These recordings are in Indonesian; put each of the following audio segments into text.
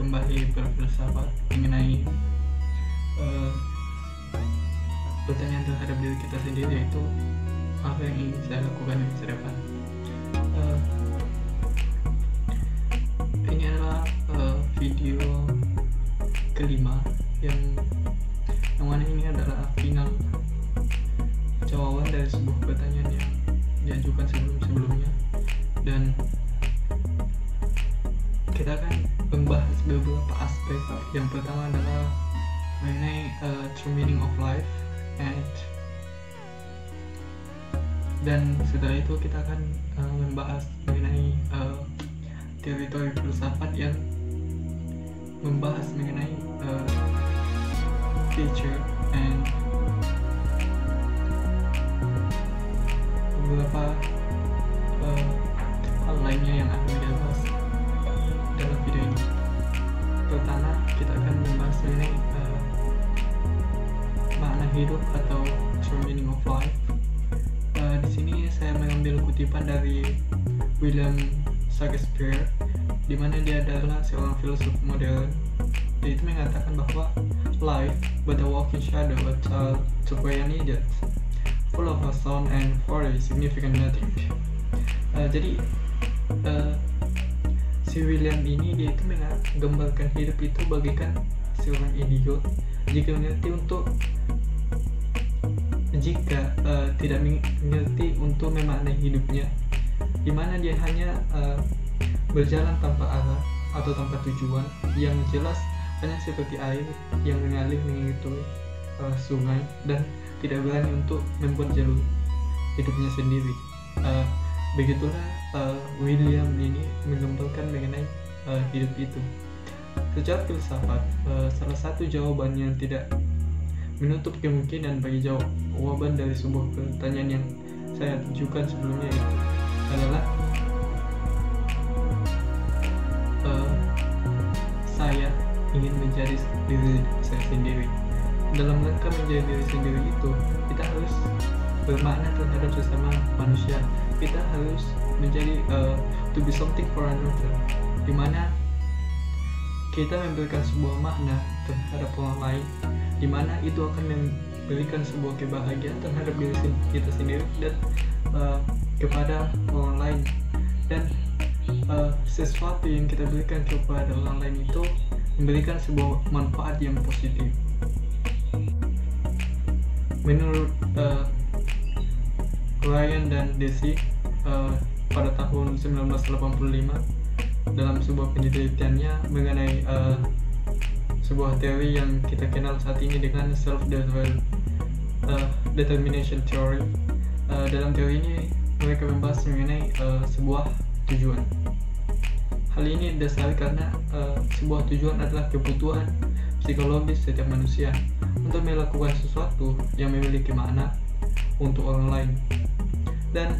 kembali berfilsafat mengenai pertanyaan terhadap diri kita sendiri, yaitu apa yang ingin saya lakukan di masa depan. Ini adalah video kelima yang mana ini adalah final jawaban dari sebuah pertanyaan yang diajukan sebelumnya, dan kita akan membahas beberapa aspek. Yang pertama adalah mengenai true meaning of life, dan setelah itu kita akan membahas mengenai teori-teori filsafat yang membahas mengenai future and beberapa hal lainnya yang akan kita bahas dalam video ini. Pertama, kita akan membahas mengenai makna hidup atau true meaning of life. Di sini saya mengambil kutipan dari William Shakespeare, di mana dia adalah seorang filsuf modern. Dia itu mengatakan bahwa life but a walking shadow, a child to play an idiot, full of a sound and for a significant nothing. Jadi si William ini dia itu menggambarkan hidup itu bagaikan seorang idiot jika tidak mengerti untuk memaknai hidupnya, di mana dia hanya berjalan tanpa arah atau tanpa tujuan, yang jelas hanya seperti air yang mengalir mengikuti sungai dan tidak berani untuk membuat jalur hidupnya sendiri. Begitulah William ini menggambarkan mengenai hidup itu. Secara filsafat, salah satu jawaban yang tidak menutup kemungkinan bagi jawaban dari sebuah pertanyaan yang saya tunjukkan sebelumnya itu adalah saya ingin menjadi diri saya sendiri. Dalam rangka menjadi diri sendiri itu, kita harus bermakna terhadap sesama manusia. Kita harus menjadi to be something for another, di mana kita memberikan sebuah makna terhadap orang lain, di mana itu akan memberikan sebuah kebahagiaan terhadap diri kita sendiri dan kepada orang lain. Dan sesuatu yang kita berikan kepada orang lain itu memberikan sebuah manfaat yang positif. Menurut Ryan dan Deci pada tahun 1985 dalam sebuah penelitiannya mengenai sebuah teori yang kita kenal saat ini dengan self-determination theory. Dalam teori ini mereka membahas mengenai sebuah tujuan. Hal ini didasari karena sebuah tujuan adalah kebutuhan psikologis setiap manusia untuk melakukan sesuatu yang memiliki makna untuk orang lain. Dan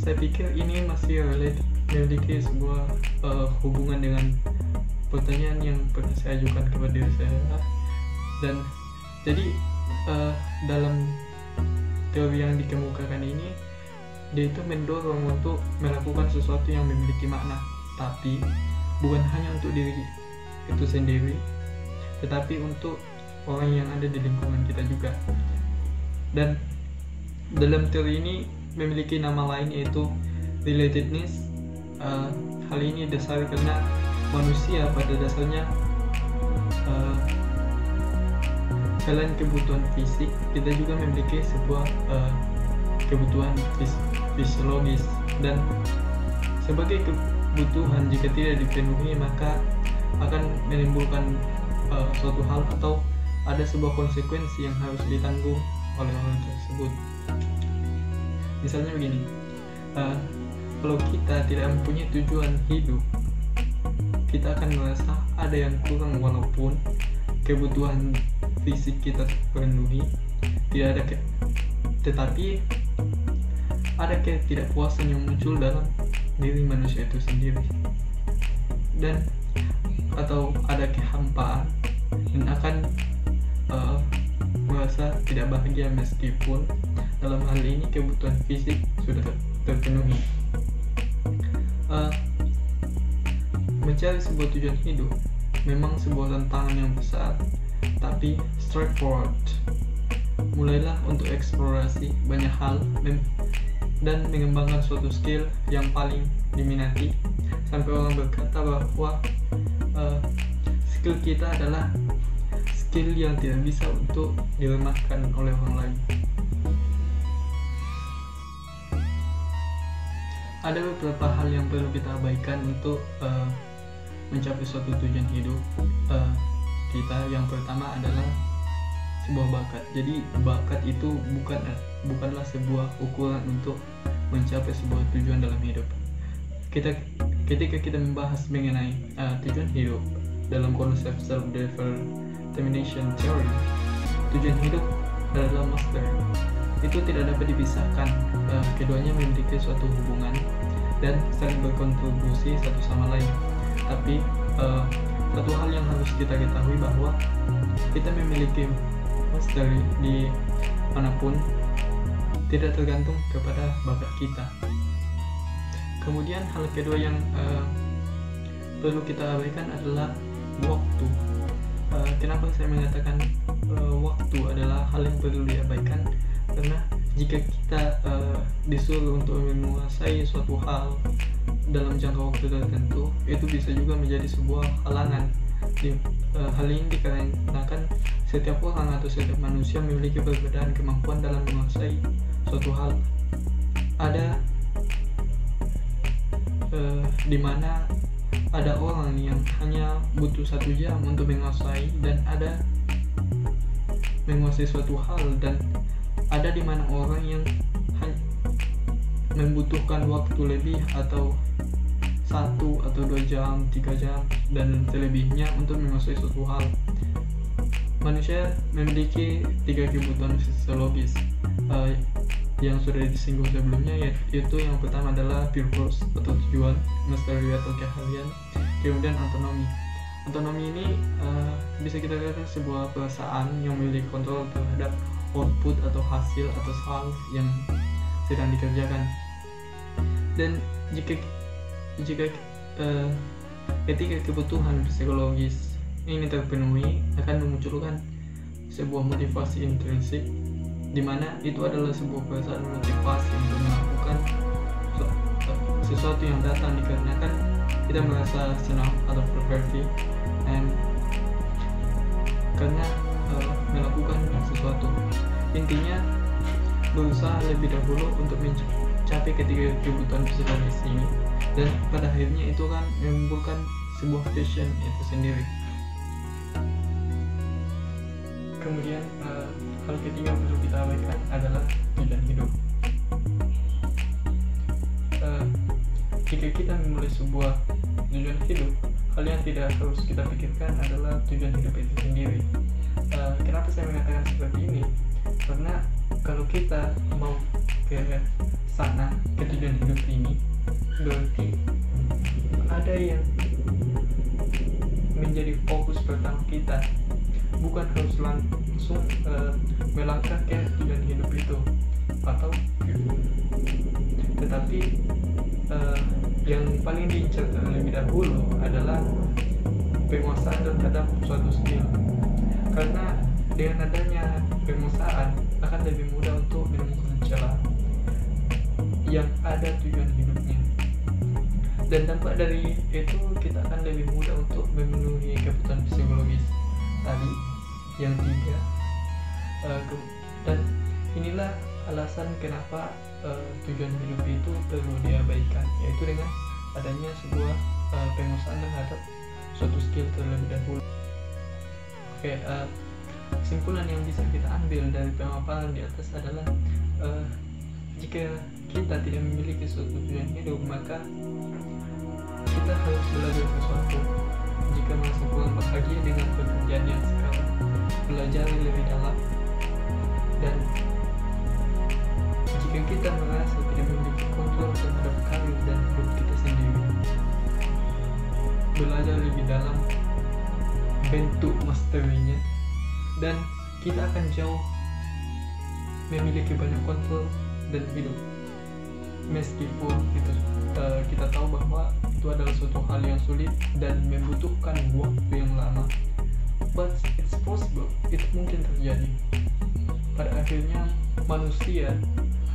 saya pikir ini masih memiliki sebuah hubungan dengan pertanyaan yang pernah saya ajukan kepada diri saya. Dan jadi dalam teori yang dikemukakan ini, dia itu mendorong untuk melakukan sesuatu yang memiliki makna, tapi bukan hanya untuk diri itu sendiri, tetapi untuk orang yang ada di lingkungan kita juga. Dan dalam teori ini memiliki nama lain, yaitu relatedness. Hal ini dasar karena manusia pada dasarnya selain kebutuhan fisik, kita juga memiliki sebuah kebutuhan fisiologis, dan sebagai kebutuhan jika tidak dipenuhi maka akan menimbulkan suatu hal atau ada sebuah konsekuensi yang harus ditanggung oleh orang tersebut. Misalnya begini, kalau kita tidak mempunyai tujuan hidup, kita akan merasa ada yang kurang walaupun kebutuhan fisik kita terpenuhi, tetapi ada ketidakpuasan yang muncul dalam diri manusia itu sendiri, dan atau ada kehampaan dan akan merasa tidak bahagia meskipun dalam hal ini kebutuhan fisik sudah terpenuhi. Mencari sebuah tujuan hidup memang sebuah tantangan yang besar, tapi straightforward. Mulailah untuk eksplorasi banyak hal dan mengembangkan suatu skill yang paling diminati, sampai orang berkata bahwa skill kita adalah skill yang tidak bisa untuk dilemahkan oleh orang lain. Ada beberapa hal yang perlu kita abaikan untuk mencapai suatu tujuan hidup kita. Yang pertama adalah sebuah bakat. Jadi bakat itu bukanlah sebuah ukuran untuk mencapai sebuah tujuan dalam hidup. Ketika kita membahas mengenai tujuan hidup dalam konsep self-determination theory, tujuan hidup adalah master. Itu tidak dapat dipisahkan. Keduanya memiliki suatu hubungan dan saling berkontribusi satu sama lain. Tapi satu hal yang harus kita ketahui bahwa kita memiliki mastery di manapun tidak tergantung kepada bakat kita. Kemudian hal kedua yang perlu kita abaikan adalah waktu. Kenapa saya mengatakan waktu adalah hal yang perlu diabaikan? Karena jika kita disuruh untuk menguasai suatu hal dalam jangka waktu tertentu, itu bisa juga menjadi sebuah halangan. Hal ini dikarenakan setiap orang atau setiap manusia memiliki perbedaan kemampuan dalam menguasai suatu hal. Ada dimana ada orang yang hanya butuh 1 jam untuk menguasai dan ada menguasai suatu hal, dan ada dimana orang yang membutuhkan waktu lebih atau 1 atau 2 jam, 3 jam, dan selebihnya untuk menguasai suatu hal. Manusia memiliki 3 kebutuhan fisiologis yang sudah disinggung sebelumnya, yaitu yang pertama adalah purpose atau tujuan, mastery atau keahlian, kemudian autonomy. Autonomy ini bisa kita katakan sebuah perasaan yang memiliki kontrol terhadap output atau hasil atas hal yang sedang dikerjakan. Dan jika ketika kebutuhan psikologis ini terpenuhi, akan memunculkan sebuah motivasi intrinsik, di mana itu adalah sebuah perasaan motivasi untuk melakukan sesuatu yang datang dikarenakan kita merasa senang atau perverti, dan karena melakukan sesuatu. Intinya berusaha lebih dahulu untuk mencapai ketiga kebutuhan fisiologis ini, dan pada akhirnya itu akan menimbulkan sebuah passion itu sendiri. Kemudian hal ketiga yang perlu kita abaikan adalah tujuan hidup. Jika kita memulai sebuah tujuan hidup, hal yang tidak harus kita pikirkan adalah tujuan hidup itu sendiri. Kenapa saya mengatakan seperti ini? Karena kalau kita mau ke sana, ke tujuan hidup ini, berarti ada yang menjadi fokus pertama kita. Bukan harus langsung melangkah ke tujuan hidup itu, tetapi yang paling diincar terlebih dahulu adalah penguasaan terhadap suatu skill. Karena dengan adanya penguasaan akan lebih mudah untuk menemukan celah yang ada tujuan hidupnya, dan dampak dari itu kita akan lebih mudah untuk memenuhi kebutuhan psikologis tadi yang 3. Dan inilah alasan kenapa tujuan hidup itu perlu diabaikan, yaitu dengan adanya sebuah penguasaan terhadap suatu skill terlebih dahulu. Kesimpulan yang bisa kita ambil dari pemaparan di atas adalah jika kita tidak memiliki suatu tujuan hidup, maka kita harus belajar sesuatu. Jika masih kurang bahagia dengan pekerjaan yang sekarang, belajar lebih dalam. Dan jika kita merasa tidak memiliki kontrol terhadap karir dan hidup kita sendiri, belajar lebih dalam bentuk masterinya, dan kita akan jauh memiliki banyak kontrol dan hidup. Meskipun kita tahu bahwa itu adalah suatu hal yang sulit dan membutuhkan waktu yang lama. But it's possible, itu mungkin terjadi. Pada akhirnya, manusia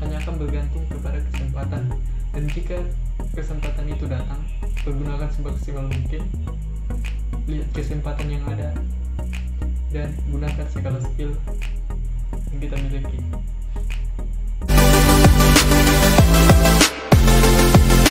hanya akan bergantung kepada kesempatan, dan jika kesempatan itu datang, pergunakan semaksimal mungkin. Lihat kesempatan yang ada dan gunakan segala skill yang kita miliki.